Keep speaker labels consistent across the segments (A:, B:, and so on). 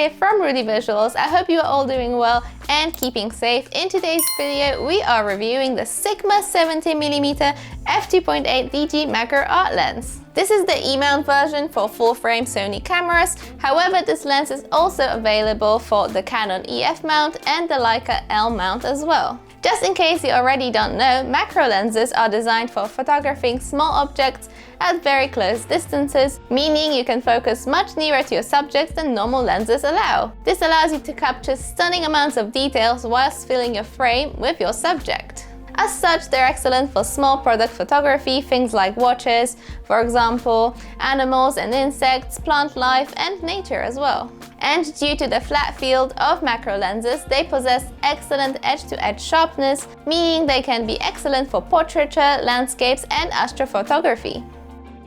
A: here from Rudy Visuals. I hope you are all doing well and keeping safe. In today's video, we are reviewing the Sigma 70mm f2.8 DG macro art lens. This is the E-mount version for full-frame Sony cameras. However, this lens is also available for the Canon EF mount and the Leica L mount as well. Just in case you already don't know, macro lenses are designed for photographing small objects at very close distances, meaning you can focus much nearer to your subject than normal lenses allow. This allows you to capture stunning amounts of details whilst filling your frame with your subject. As such, they're excellent for small product photography, things like watches, for example, animals and insects, plant life, and nature as well. And due to the flat field of macro lenses, they possess excellent edge-to-edge sharpness, meaning they can be excellent for portraiture, landscapes, and astrophotography.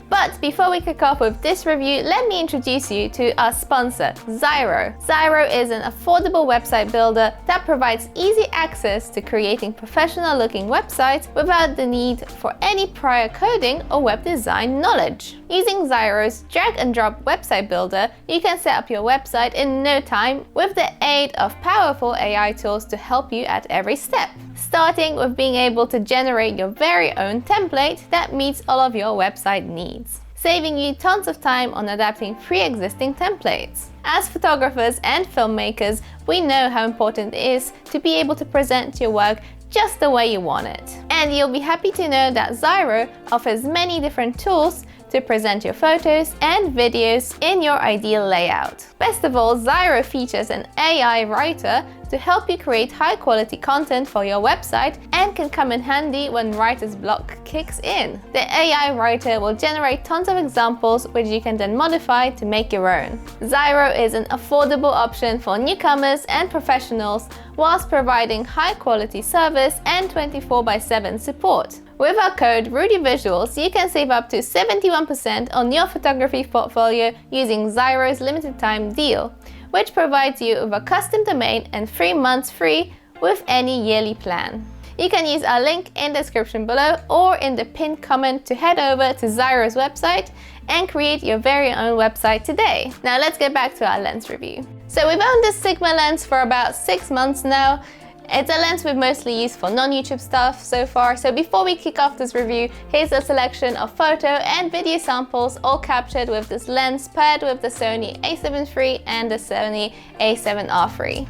A: But before we kick off with this review, let me introduce you to our sponsor, Zyro. Zyro is an affordable website builder that provides easy access to creating professional-looking websites without the need for any prior coding or web design knowledge. Using Zyro's drag-and-drop website builder, you can set up your website in no time with the aid of powerful AI tools to help you at every step. Starting with being able to generate your very own template that meets all of your website needs, saving you tons of time on adapting pre-existing templates. As photographers and filmmakers, we know how important it is to be able to present your work just the way you want it. And you'll be happy to know that Zyro offers many different tools to present your photos and videos in your ideal layout. Best of all, Zyro features an AI writer to help you create high-quality content for your website and can come in handy when writer's block kicks in. The AI writer will generate tons of examples which you can then modify to make your own. Zyro is an affordable option for newcomers and professionals whilst providing high-quality service and 24/7 support. With our code RudyVisuals, you can save up to 71% on your photography portfolio using Zyro's limited time deal, which provides you with a custom domain and 3 months free with any yearly plan. You can use our link in the description below or in the pinned comment to head over to Zyro's website and create your very own website today. Now let's get back to our lens review. So we've owned this Sigma lens for about 6 months now. It's a lens we've mostly used for non-YouTube stuff so far, so before we kick off this review, here's a selection of photo and video samples all captured with this lens paired with the Sony a7 III and the Sony a7R III.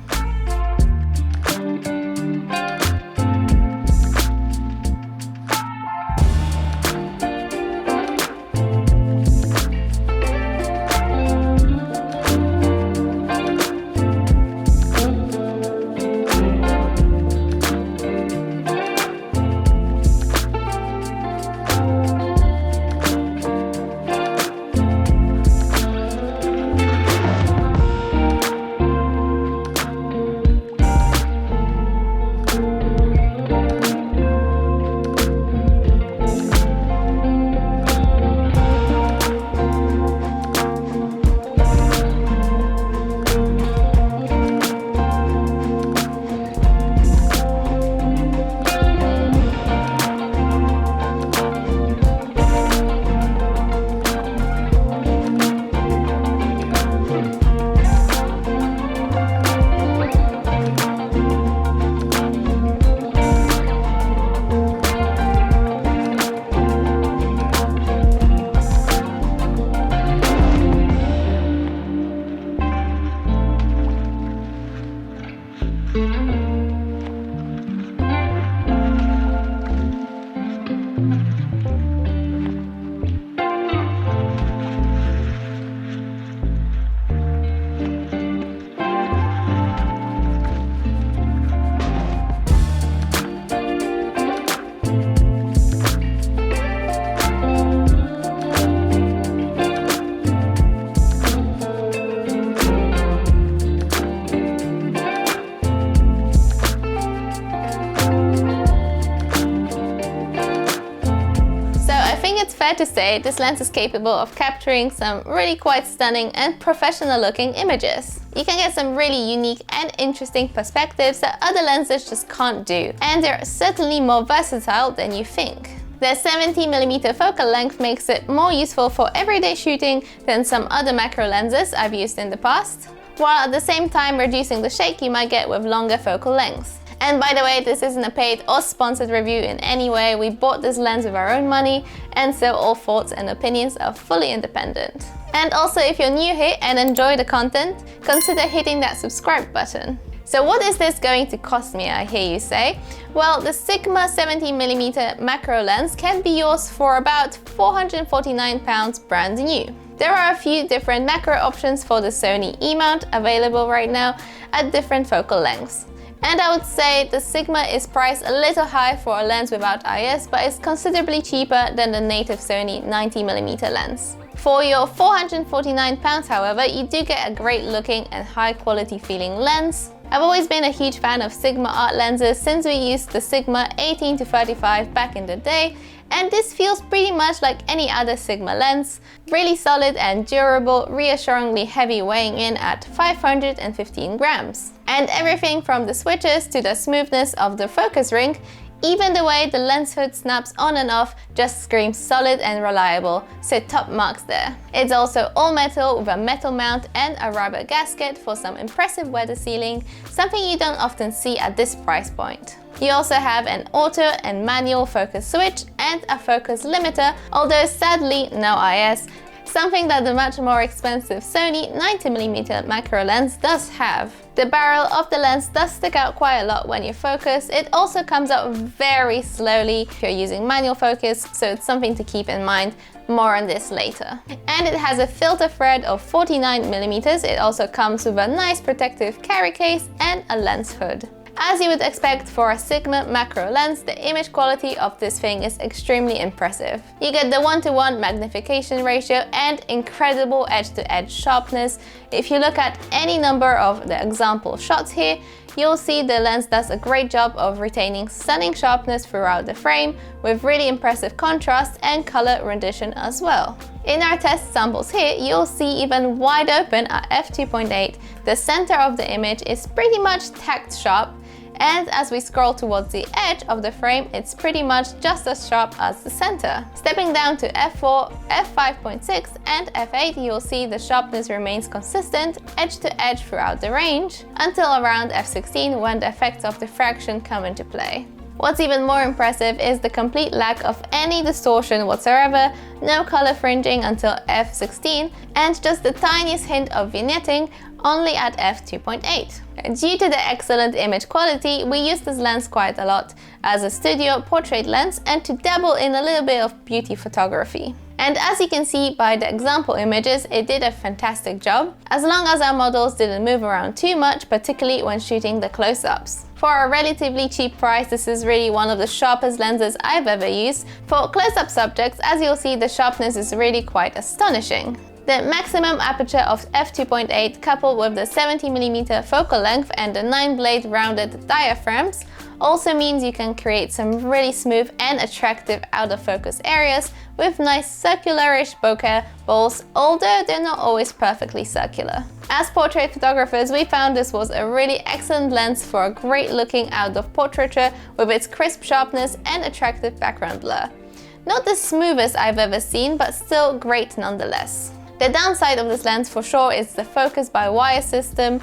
A: fair to say this lens is capable of capturing some really quite stunning and professional looking images. You can get some really unique and interesting perspectives that other lenses just can't do, and they're certainly more versatile than you think. The 70mm focal length makes it more useful for everyday shooting than some other macro lenses I've used in the past. while at the same time reducing the shake you might get with longer focal lengths. And by the way, this isn't a paid or sponsored review in any way. We bought this lens with our own money, and so all thoughts and opinions are fully independent. And also, if you're new here and enjoy the content, consider hitting that subscribe button. So what is this going to cost me, I hear you say? Well, the Sigma 70mm macro lens can be yours for about £449 brand new. There are a few different macro options for the Sony E-mount available right now at different focal lengths. And I would say the Sigma is priced a little high for a lens without IS, but it's considerably cheaper than the native Sony 90mm lens. For your £449, however, you do get a great looking and high quality feeling lens. I've always been a huge fan of Sigma art lenses since we used the Sigma 18-35 back in the day, and this feels pretty much like any other Sigma lens. Really solid and durable, reassuringly heavy, weighing in at 515 grams. And everything from the switches to the smoothness of the focus ring, even the way the lens hood snaps on and off just screams solid and reliable, so top marks there. It's also all metal with a metal mount and a rubber gasket for some impressive weather sealing, something you don't often see at this price point. You also have an auto and manual focus switch and a focus limiter, although sadly no IS, something that the much more expensive Sony 90mm macro lens does have. The barrel of the lens does stick out quite a lot when you focus. It also comes out very slowly if you're using manual focus, so it's something to keep in mind. More on this later. And it has a filter thread of 49mm. It also comes with a nice protective carry case and a lens hood. As you would expect for a Sigma macro lens, the image quality of this thing is extremely impressive. You get the 1:1 magnification ratio and incredible edge-to-edge sharpness. If you look at any number of the example shots here, you'll see the lens does a great job of retaining stunning sharpness throughout the frame, with really impressive contrast and color rendition as well. In our test samples here, you'll see even wide open at f2.8, the center of the image is pretty much tacked sharp, and as we scroll towards the edge of the frame, it's pretty much just as sharp as the center. Stepping down to f4, f5.6 and f8, you'll see the sharpness remains consistent edge to edge throughout the range, until around f16 when the effects of diffraction come into play. What's even more impressive is the complete lack of any distortion whatsoever, no color fringing until f16, and just the tiniest hint of vignetting only at f2.8. Due to the excellent image quality, we use this lens quite a lot as a studio portrait lens and to dabble in a little bit of beauty photography. And as you can see by the example images, it did a fantastic job, as long as our models didn't move around too much, particularly when shooting the close-ups. For a relatively cheap price, this is really one of the sharpest lenses I've ever used. For close-up subjects, as you'll see, the sharpness is really quite astonishing. The maximum aperture of f2.8 coupled with the 70mm focal length and the 9-blade rounded diaphragms also means you can create some really smooth and attractive out of focus areas with nice circularish bokeh balls, although they're not always perfectly circular. As portrait photographers, we found this was a really excellent lens for a great looking out of portraiture with its crisp sharpness and attractive background blur. Not the smoothest I've ever seen, but still great nonetheless. The downside of this lens for sure is the focus by wire system,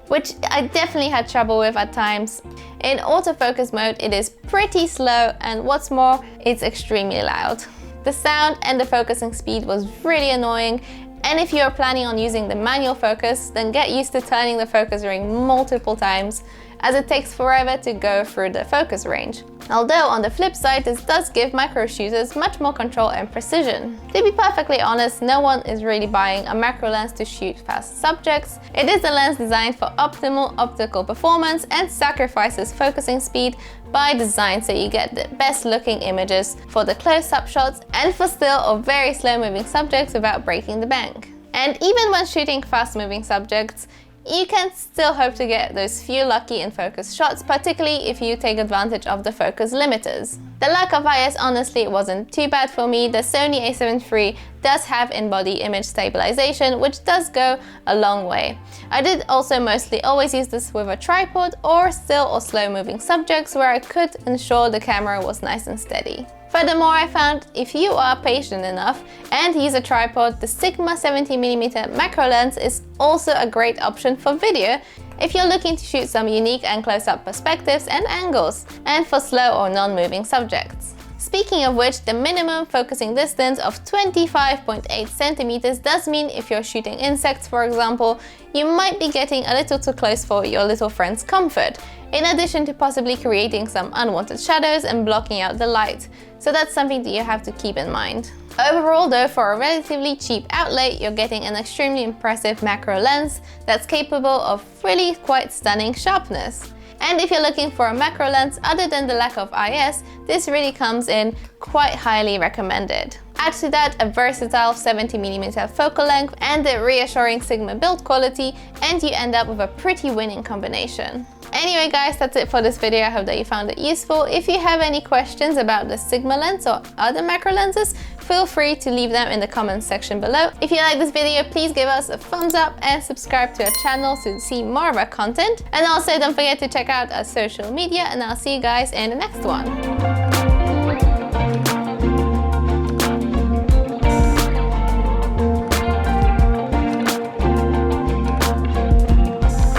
A: which I definitely had trouble with at times. In autofocus mode, it is pretty slow, and what's more, it's extremely loud. The sound and the focusing speed was really annoying, and if you're planning on using the manual focus, then get used to turning the focus ring multiple times, as it takes forever to go through the focus range. Although on the flip side, this does give macro shooters much more control and precision. To be perfectly honest, no one is really buying a macro lens to shoot fast subjects. It is a lens designed for optimal optical performance and sacrifices focusing speed by design, so you get the best looking images for the close-up shots and for still or very slow moving subjects without breaking the bank. And even when shooting fast moving subjects, you can still hope to get those few lucky and focus shots, particularly if you take advantage of the focus limiters. The lack of IS honestly wasn't too bad for me. The Sony a7 III does have in-body image stabilization, which does go a long way. I did also mostly always use this with a tripod or still or slow moving subjects where I could ensure the camera was nice and steady. Furthermore, I found if you are patient enough and use a tripod, the Sigma 70mm macro lens is also a great option for video if you're looking to shoot some unique and close-up perspectives and angles, and for slow or non-moving subjects. Speaking of which, the minimum focusing distance of 25.8 centimeters does mean if you're shooting insects, for example, you might be getting a little too close for your little friend's comfort, in addition to possibly creating some unwanted shadows and blocking out the light. So that's something that you have to keep in mind. Overall though, for a relatively cheap outlay, you're getting an extremely impressive macro lens that's capable of really quite stunning sharpness. And if you're looking for a macro lens other than the lack of IS, this really comes in quite highly recommended. Add to that a versatile 70mm focal length and the reassuring Sigma build quality, and you end up with a pretty winning combination. Anyway guys, that's it for this video. I hope that you found it useful. If you have any questions about the Sigma lens or other macro lenses, feel free to leave them in the comments section below. If you like this video, please give us a thumbs up and subscribe to our channel to see more of our content. And also don't forget to check out our social media, and I'll see you guys in the next one.